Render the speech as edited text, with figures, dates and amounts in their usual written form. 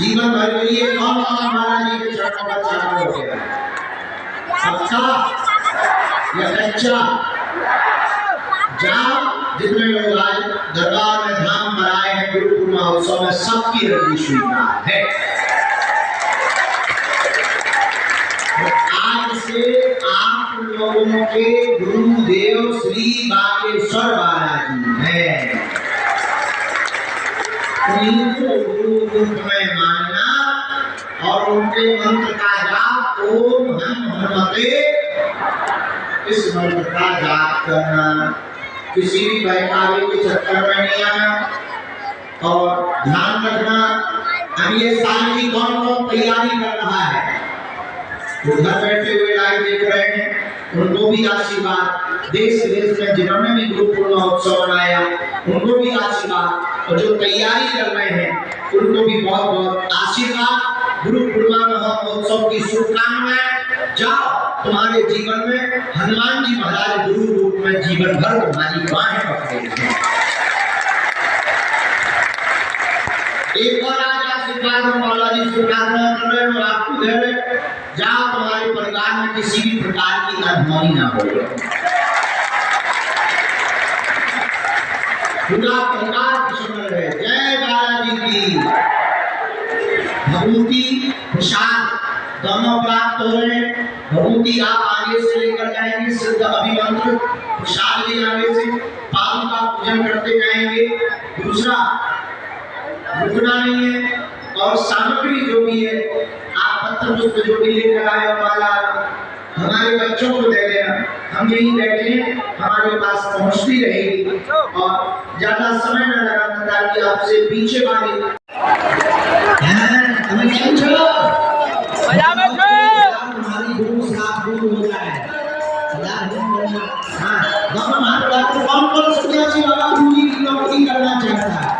जीवन भर के लिए कौन कौन महाराज जी के चरणों पर चालू हो गया? पक्का या कच्चा? जाओ, जितने लोग आज दरबार में धाम पर आए हैं गुरु पूर्णिमा उत्सव में, सबकी हृदय स्वीकार है। आज से आप लोगों के गुरुदेव श्री बागेश्वर बालाजी हैं। उनको गुरु रूप में मानना और उनके मंत्र का जाप ओम हम हनुमते, इस मंत्र का जाप करना, किसी भी बहकावे के चक्कर में नहीं आना। और ध्यान रखना, हम ये साल की कौन कौन तैयारी कर रहा है, जो घर बैठे हुए लाइव देख रहे हैं उनको भी आशीर्वाद, देश विदेश में जिन्होंने भी गुरु पूर्णिमा उत्सव मनाया उनको भी आशीर्वाद, और जो तैयारी कर रहे हैं उनको भी बहुत बहुत आशीर्वाद। गुरु पूर्णिमा महोत्सव की शुभकामनाएं। जाओ, तुम्हारे जीवन में हनुमान जी महाराज गुरु रूप में जीवन भर तुम्हारी बाहें पकड़ेंगे। एक बार आज आशीर्वाद बालाजी शुभकामना कर रहे हैं, आपको दे रहे, जाओ तुम्हारे परिवार में किसी भी प्रकार की अनहोनी ना हो, पूरा परिवार कुशल रहे। जय बालाजी की। भगवती प्रसाद दोनों प्राप्त हो रहे हैं। भगवती आप आगे से लेकर जाएंगे, सिद्ध अभिमंत्र प्रसाद भी आगे से पादों का पूजन करते जाएंगे। दूसरा रुकना नहीं है, और सामग्री जो भी है आप पत्र पुष्प जो भी लेकर आए हो, माला हमारे बच्चों को दे देना। हम यही बैठे हमारे पास पहुंचती रहेगी, और ज्यादा समय न लगाना ताकि आपसे पीछे वाले हमारी गुरु साहब गुरु हो जाए। कौन कौन सन्यासी बाबा गुरु जी की नौकरी करना चाहता है?